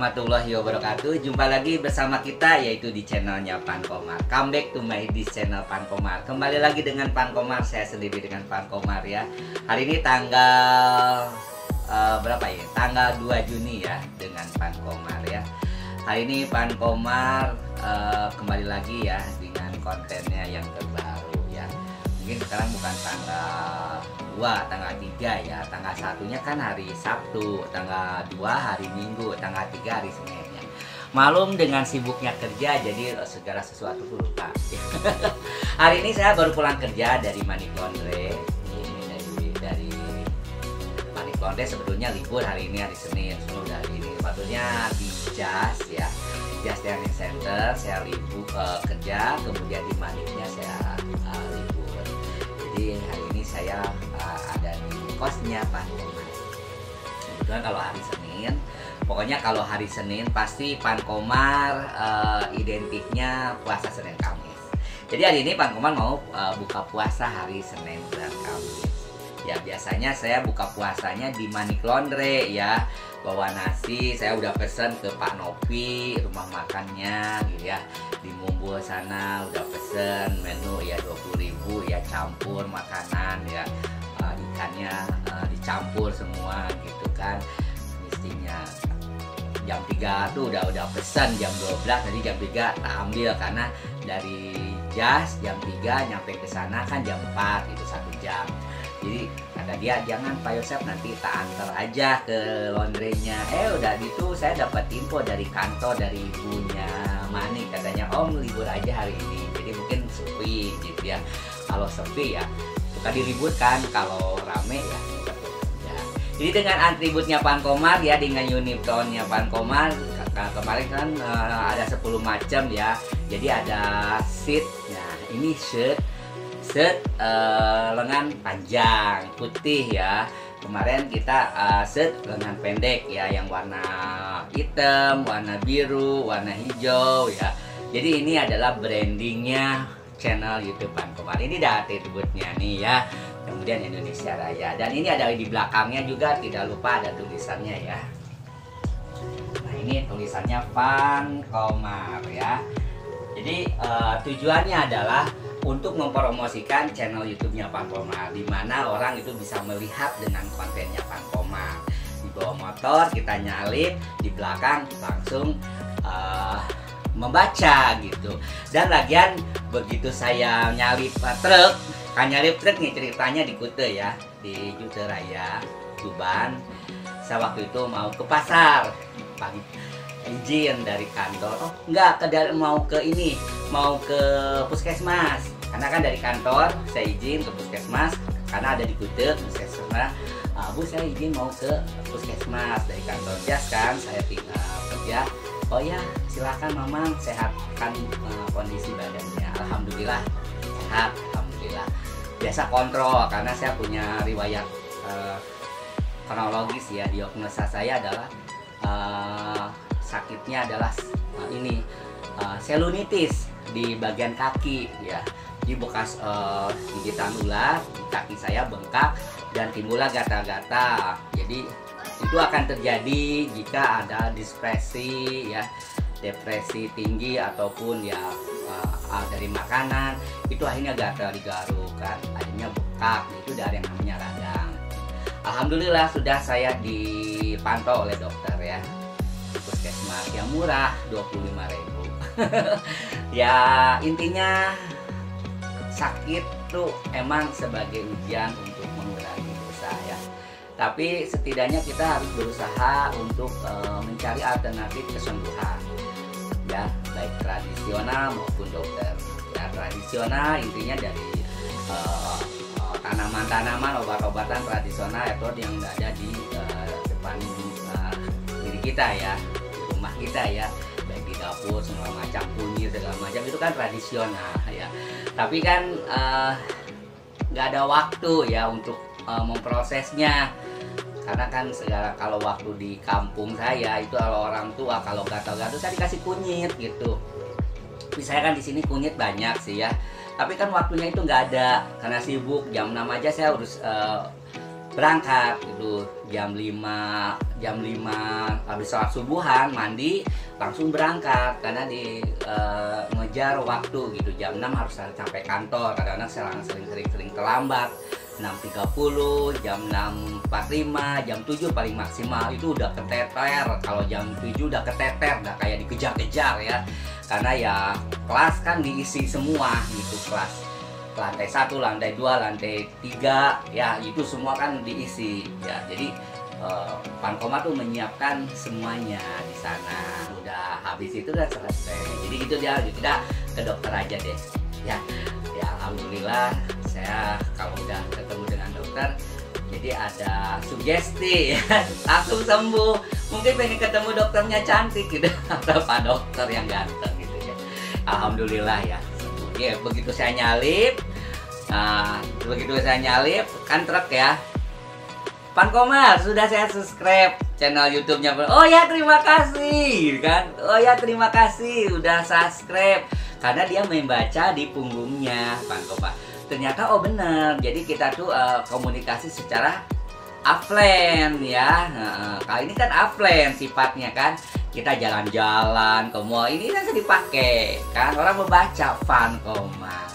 warahmatullahi wabarakatuh. Jumpa lagi bersama kita yaitu di channelnya Pan Komar. Come back to my this channel Pan Komar. Kembali lagi dengan Pan Komar, saya sendiri dengan Pan Komar ya. Hari ini tanggal berapa ya? Tanggal 2 Juni ya dengan Pan Komar ya. Hari ini Pan Komar kembali lagi ya dengan kontennya yang terbaru ya. Mungkin sekarang bukan tanggal 2, tanggal 3 ya. Tanggal 1-nya kan hari Sabtu, tanggal 2 hari Minggu, tanggal 3 hari Senin ya. Malum dengan sibuknya kerja jadi segala sesuatu tuh lupa. Hari ini saya baru pulang kerja dari Manik Laundry. Ini dari Manik Laundry, sebetulnya libur hari ini hari Senin. Sudah hari ini patutnya di Jas ya. Jas Training Center saya libur kerja, kemudian di Maniknya saya libur. Jadi hari ini saya ada di kosnya Pan Komar. Kebetulan kalau hari Senin, pokoknya kalau hari Senin pasti Pan Komar identiknya puasa Senin Kamis. Jadi hari ini Pan Komar mau buka puasa hari Senin dan Kamis. Ya biasanya saya buka puasanya di Manik Laundry ya. Bawa nasi, saya udah pesen ke Pak Novi rumah makannya gitu ya. Di Mumbul sana udah pesen menu ya 20.000 ya, campur makanan ya. Ikannya dicampur semua gitu kan. Mestinya jam 3 tuh udah pesen, jam 12 tadi jam 3 tak ambil karena dari Jas jam 3 nyampe ke sana kan jam 4 itu 1 jam. Jadi kata dia, jangan Pak Yosep, nanti tak antar aja ke laundrynya. Udah gitu saya dapat info dari kantor, dari ibunya Manik, katanya Om libur aja hari ini, jadi mungkin sepi gitu ya. Kalau sepi ya suka diributkan, kalau rame ya suka bekerja. Jadi dengan atributnya Pan Komar ya, dengan unicornnya Pan Komar, kemarin kan ada 10 macam ya. Jadi ada shirt, nah ini shirt lengan panjang putih ya. Kemarin kita shirt lengan pendek ya, yang warna hitam, warna biru, warna hijau ya. Jadi ini adalah brandingnya channel YouTube Pan Komar. Ini dah atributnya nih ya. Kemudian Indonesia Raya, dan ini ada di belakangnya juga, tidak lupa ada tulisannya ya. Nah ini tulisannya Pan Komar ya. Jadi tujuannya adalah untuk mempromosikan channel YouTube-nya Pan Komar, di mana orang itu bisa melihat dengan kontennya Pan Komar. Di bawah motor kita nyalip, di belakang langsung membaca gitu. Dan lagian begitu saya nyalip truk, kan nyalip truk nih ceritanya di Kute ya, di Jute Raya, Tuban. Saya waktu itu mau ke pasar, izin dari kantor. Mau ke puskesmas. Karena kan dari kantor saya izin ke puskesmas karena ada di Kute puskesmas. Bu, saya izin mau ke puskesmas dari kantor Jas kan, saya tinggal kerja. Oh ya, silakan Mamang, sehatkan kondisi badannya. Alhamdulillah sehat, alhamdulillah. Biasa kontrol karena saya punya riwayat kronologis ya. Diagnosa saya adalah sakitnya adalah selunitis di bagian kaki ya. Di bekas gigitan ular, kaki saya bengkak dan timbullah gatal-gatal. Jadi itu akan terjadi jika ada depresi ya, depresi tinggi ataupun ya dari makanan, itu akhirnya gatal di garuk kan, akhirnya bengkak, itu dari yang namanya radang. Alhamdulillah sudah saya dipantau oleh dokter ya, puskesmas yang murah 25.000. Ya intinya sakit tuh emang sebagai ujian untuk mengurangi dosa ya. Tapi setidaknya kita harus berusaha untuk mencari alternatif kesembuhan ya, baik tradisional maupun dokter. Ya tradisional intinya dari tanaman-tanaman, obat-obatan tradisional atau yang ada di depan diri kita ya, di rumah kita ya, baik di dapur segala macam, kunyit segala macam, itu kan tradisional ya. Tapi kan nggak ada waktu ya untuk memprosesnya, karena kan kalau waktu di kampung saya itu kalau orang tua kalau gatal-gatal saya dikasih kunyit gitu. Tapi saya kan di sini kunyit banyak sih ya, tapi kan waktunya itu nggak ada karena sibuk. Jam 6 aja saya harus berangkat gitu jam 5 habis sholat subuhan, mandi langsung berangkat karena di ngejar waktu gitu. Jam 6 harus sampai kantor. Kadang-kadang sering terlambat, 6.30, jam 6.45, jam 7 paling maksimal itu udah keteter. Kalau jam 7 udah keteter, udah kayak dikejar-kejar ya. Karena ya kelas kan diisi semua gitu, kelas lantai 1, lantai 2, lantai 3 ya, itu semua kan diisi ya. Jadi Pancomar tuh menyiapkan semuanya di sana. Udah habis itu udah selesai. Jadi gitu dia, kita ke dokter aja deh ya. Ya alhamdulillah saya kalau udah ketemu dengan dokter jadi ada sugesti ya, langsung sembuh. Mungkin pengen ketemu dokternya cantik gitu atau Pak Dokter yang ganteng gitu ya. Alhamdulillah ya. Ya begitu saya nyalip, kan truk ya. Pancomar sudah saya subscribe channel YouTube-nya. Oh ya terima kasih kan. Oh ya terima kasih udah subscribe. Karena dia membaca di punggungnya Pancomar. Ternyata oh bener. Jadi kita tuh komunikasi secara offline ya. Kali ini kan offline sifatnya kan. Kita jalan-jalan ke mall, ini kan dipakai kan, orang membaca Pancomar.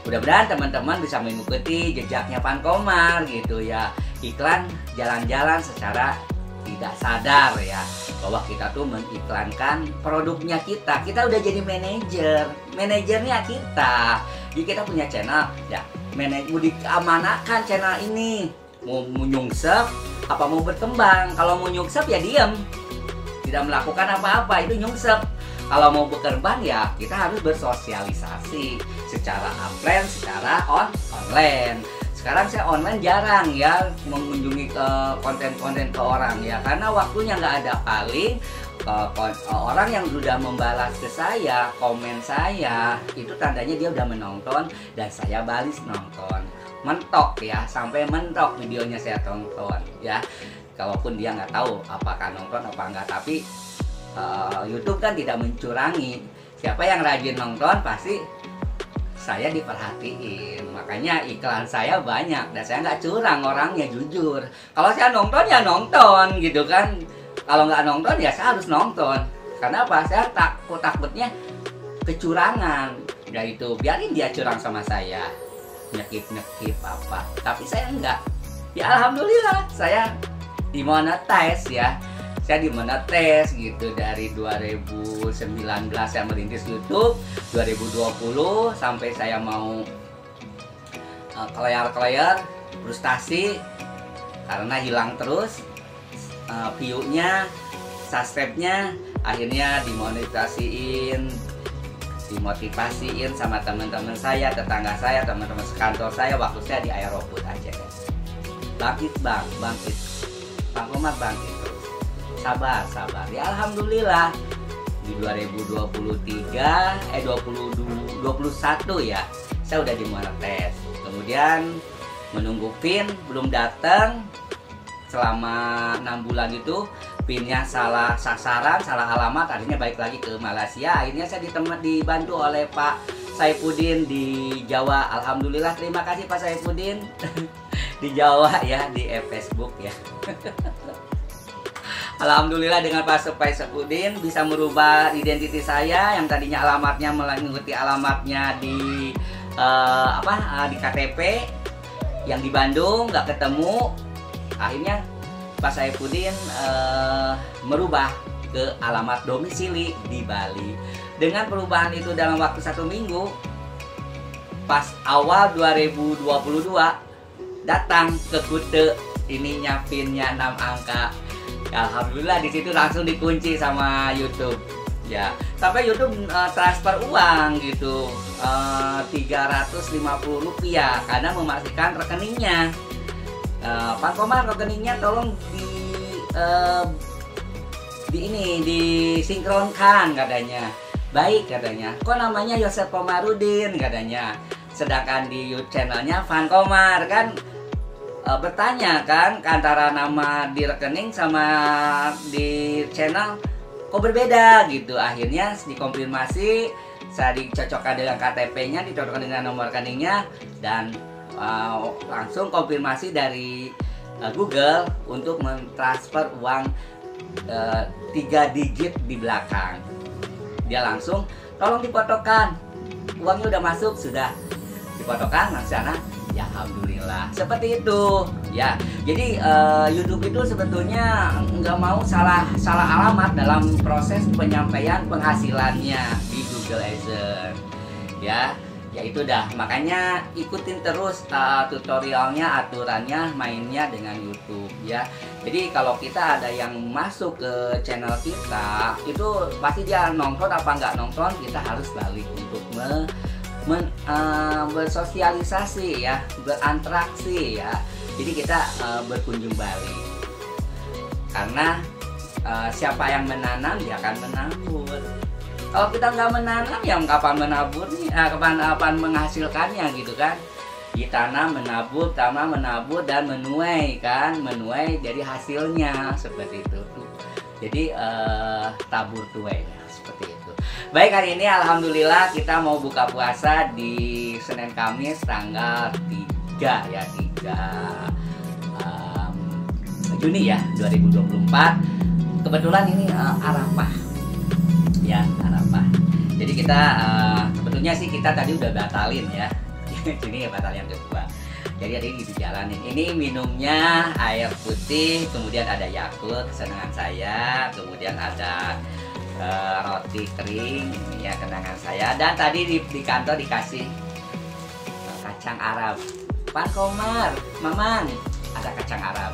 Mudah-mudahan teman-teman bisa mengikuti jejaknya Pancomar gitu ya. Iklan jalan-jalan secara tidak sadar ya, bahwa kita tuh mengiklankan produknya kita. Kita udah jadi manajernya kita. Jadi kita punya channel ya, mau diamanahkan channel ini. Mau nyungsep apa mau berkembang. Kalau mau nyungsep ya diem, tidak melakukan apa-apa, itu nyungsep. Kalau mau berkembang ya kita harus bersosialisasi secara offline, secara online. Sekarang saya online jarang ya mengunjungi ke konten-konten ke orang ya, karena waktunya nggak ada. Paling orang yang sudah membalas ke saya, komen saya, itu tandanya dia udah menonton dan saya balas nonton. Mentok ya, sampai mentok videonya saya tonton ya. Kalaupun dia nggak tahu apakah nonton apa enggak, tapi YouTube kan tidak mencurangi. Siapa yang rajin nonton pasti saya diperhatiin. Makanya iklan saya banyak dan saya nggak curang orangnya, jujur. Kalau saya nonton ya nonton gitu kan. Kalau nggak nonton ya saya harus nonton. Karena apa? Saya takutnya kecurangan. Ya itu biarin dia curang sama saya, nyekip apa. Tapi saya enggak. Ya alhamdulillah saya dimonetize ya. Saya dimonetize gitu dari 2019 saya merintis YouTube, 2020 sampai saya mau kelayar frustasi karena hilang terus view-nya, subscribe-nya, akhirnya dimotivasiin sama teman-teman saya, tetangga saya, teman-teman sekantor saya. Waktu saya di Aerobus aja ya. Bangkit Pancomar bangkit terus. Sabar ya, alhamdulillah di 2021 ya saya udah dimonetis. Kemudian menunggu PIN belum datang selama 6 bulan itu. PIN-nya salah sasaran, salah alamat, akhirnya balik lagi ke Malaysia. Akhirnya saya dibantu oleh Pak Saifuddin di Jawa. Alhamdulillah, terima kasih Pak Saifuddin di Jawa ya, di Facebook ya. Alhamdulillah dengan Pak Saifuddin bisa merubah identitas saya yang tadinya alamatnya mengikuti alamatnya di di KTP yang di Bandung, nggak ketemu. Akhirnya Pak Saifuddin merubah ke alamat domisili di Bali. Dengan perubahan itu dalam waktu 1 minggu, pas awal 2022 datang ke Kute ininya PIN-nya 6 angka. Alhamdulillah di situ langsung dikunci sama YouTube ya. Sampai YouTube transfer uang gitu 350 rupiah karena memastikan rekeningnya. Pancomar rekeningnya tolong disinkronkan katanya. Baik katanya. Kok namanya Yosef Komarudin katanya. Sedangkan di YouTube channelnya Pancomar kan bertanya kan antara nama di rekening sama di channel kok berbeda gitu. Akhirnya dikonfirmasi, saya dicocokkan dengan KTP-nya, dicocokkan dengan nomor rekeningnya, dan langsung konfirmasi dari Google untuk mentransfer uang 3 digit di belakang. Dia langsung tolong dipotokan, uangnya udah masuk, sudah dipotokan langsung sana. Ya alhamdulillah seperti itu ya. Jadi YouTube itu sebetulnya nggak mau salah alamat dalam proses penyampaian penghasilannya di Google AdSense ya. Ya itu dah, makanya ikutin terus tutorialnya, aturannya, mainnya dengan YouTube ya. Jadi kalau kita ada yang masuk ke channel kita, itu pasti dia nonton apa nggak nonton, kita harus balik untuk bersosialisasi ya, berinteraksi ya. Jadi kita berkunjung balik, karena siapa yang menanam dia akan menabur. Kalau kita nggak menanam, ya kapan menaburnya, kapan menghasilkannya gitu kan? Ditanam, menabur, tanam, menabur, dan menuai kan, menuai dari hasilnya seperti itu. Jadi tabur tuai ya, seperti itu. Baik, hari ini alhamdulillah kita mau buka puasa di Senin Kamis tanggal 3 ya, 3 Juni ya 2024. Kebetulan ini Arafah ya, Arafah. Jadi kita sebetulnya sih kita tadi udah batalin ya. Ini batal yang kedua. Jadi hari ini dijalanin. Ini minumnya air putih, kemudian ada Yakult kesenangan saya, kemudian ada roti kering ini ya kenangan saya, dan tadi di kantor dikasih kacang Arab. Pan Komar, Mamang, ada kacang Arab.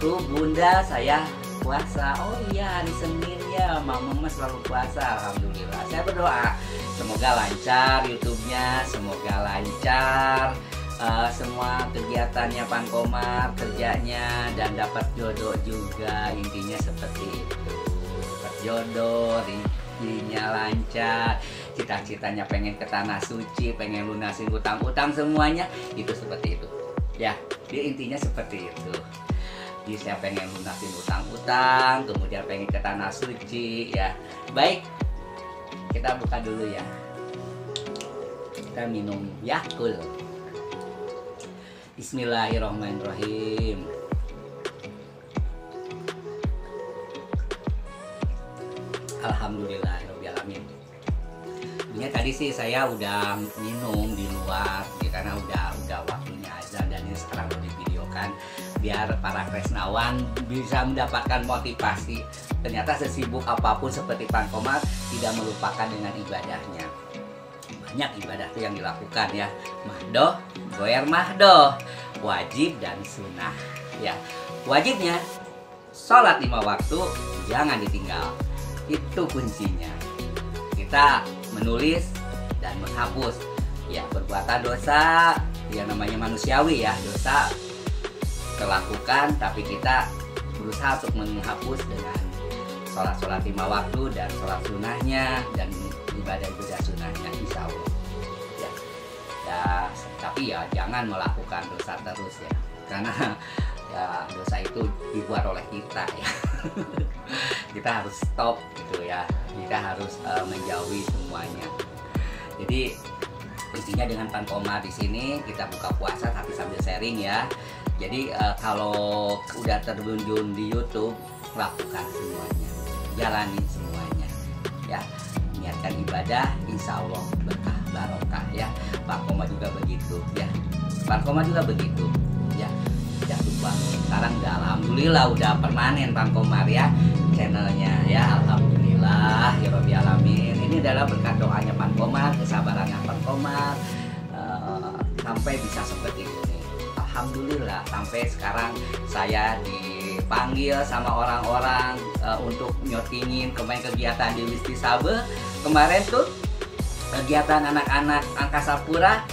Tuh Bunda, saya puasa. Oh iya, hari Senin ya, Mamang selalu puasa. Alhamdulillah. Saya berdoa semoga lancar YouTube-nya, semoga lancar semua kegiatannya Pan Komar, kerjanya, dan dapat jodoh juga. Intinya seperti itu. Jodoh, rezekinya lancar, cita-citanya pengen ke tanah suci, pengen lunasin utang-utang semuanya, itu seperti itu ya. Dia intinya seperti itu. Jadi saya pengen lunasin utang-utang, kemudian pengen ke tanah suci ya. Baik, kita buka dulu ya. Kita minum Yakult. Bismillahirrahmanirrahim. Alhamdulillahirobbilalamin. Ini tadi sih saya udah minum di luar ya, karena udah waktunya azan, dan ini sekarang udah divideokan biar para Kresnawan bisa mendapatkan motivasi. Ternyata sesibuk apapun seperti Pan Komar tidak melupakan dengan ibadahnya. Banyak ibadah tuh yang dilakukan ya. Mahdoh, goer mahdoh, wajib dan sunnah ya. Wajibnya sholat 5 waktu jangan ditinggal. Itu kuncinya. Kita menulis dan menghapus ya perbuatan dosa yang namanya manusiawi ya, dosa terlakukan, tapi kita berusaha untuk menghapus dengan sholat 5 waktu dan sholat sunnahnya dan ibadah sunnahnya, insya Allah ya. Tapi ya jangan melakukan dosa terus ya, karena ya dosa itu dibuat oleh kita ya. Kita harus stop gitu ya, kita harus menjauhi semuanya. Jadi intinya dengan Pan Komar di sini kita buka puasa tapi sambil sharing ya. Jadi kalau udah terjun di YouTube, lakukan semuanya, jalani semuanya ya. Niatkan ibadah, insya Allah berkah barokah ya. Pan Komar juga begitu ya. Pan Komar juga begitu ya. Jangan lupa, sekarang udah alhamdulillah udah permanen Pan Komar ya channelnya ya. Alhamdulillah ya Rabbil Alamin. Ini adalah berkat doanya Pan Komar, kesabarannya Pan Komar sampai bisa seperti ini. Alhamdulillah sampai sekarang saya dipanggil sama orang-orang untuk nyotingin kemarin kegiatan di Wisti Sabe. Kemarin tuh kegiatan anak-anak Angkasa Pura.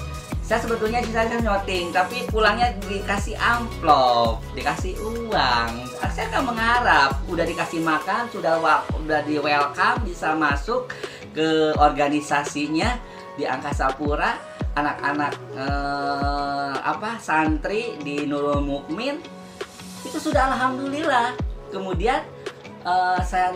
Saya sebetulnya saya nyoting, tapi pulangnya dikasih amplop, dikasih uang. Saya nggak mengharap, udah dikasih makan, udah di welcome, bisa masuk ke organisasinya di Angkasa Pura. Anak-anak santri di Nurul Mukmin itu sudah alhamdulillah. Kemudian saya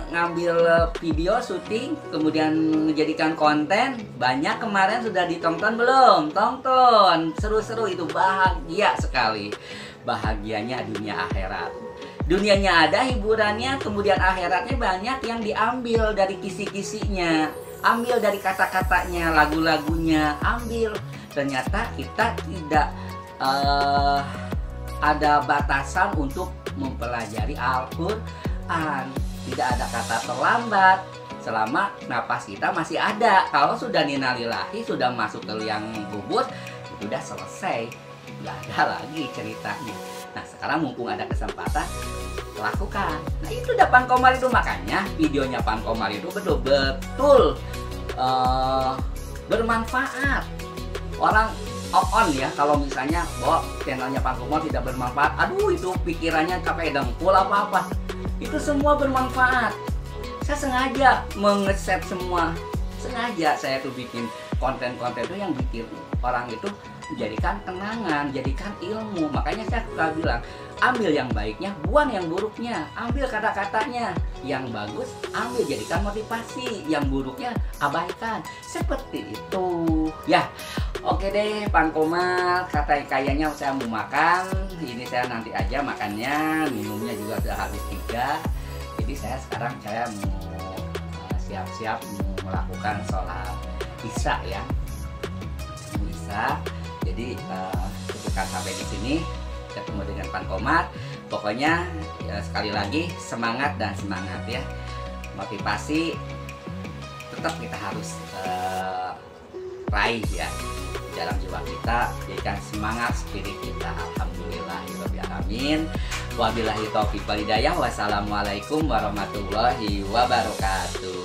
ngambil video syuting, kemudian menjadikan konten. Banyak kemarin sudah ditonton belum? Tonton, seru-seru itu, bahagia sekali. bahagianya dunia akhirat. Dunianya ada hiburannya, kemudian akhiratnya banyak yang diambil dari kisi-kisinya, ambil dari kata-katanya, lagu-lagunya, ambil. Ternyata kita tidak ada batasan untuk mempelajari Al-Quran. Tidak ada kata terlambat selama napas kita masih ada. Kalau sudah ninalilahi, sudah masuk ke liang kubur, itu udah selesai, nggak ada lagi ceritanya. Nah sekarang mumpung ada kesempatan, lakukan. Nah itu udah Pankomar itu, makanya videonya Pankomar itu betul-betul bermanfaat. Orang on ya, kalau misalnya bahwa channelnya Pankomar tidak bermanfaat, aduh itu pikirannya capek dengkul apa-apa. Itu semua bermanfaat. Saya sengaja mengeset semua, sengaja saya tuh bikin konten-konten itu yang bikin orang itu menjadikan kenangan, jadikan ilmu. Makanya saya suka bilang, ambil yang baiknya, buang yang buruknya, ambil kata-katanya. Yang bagus ambil, jadikan motivasi, yang buruknya abaikan. Seperti itu ya. Oke deh Pankomar, kayaknya saya mau makan. Ini saya nanti aja makannya, minumnya juga sudah habis 3. Jadi saya mau siap-siap melakukan sholat isya ya, isya. Jadi cukupkan sampai di sini. Ketemu dengan Pankomar. Pokoknya ya, sekali lagi semangat dan semangat ya. Motivasi tetap kita harus raih ya dalam jiwa kita, jadikan semangat spirit kita. Alhamdulillahirobbilalamin. Wabillahi taufiq wal hidayah. Wassalamualaikum warahmatullahi wabarakatuh.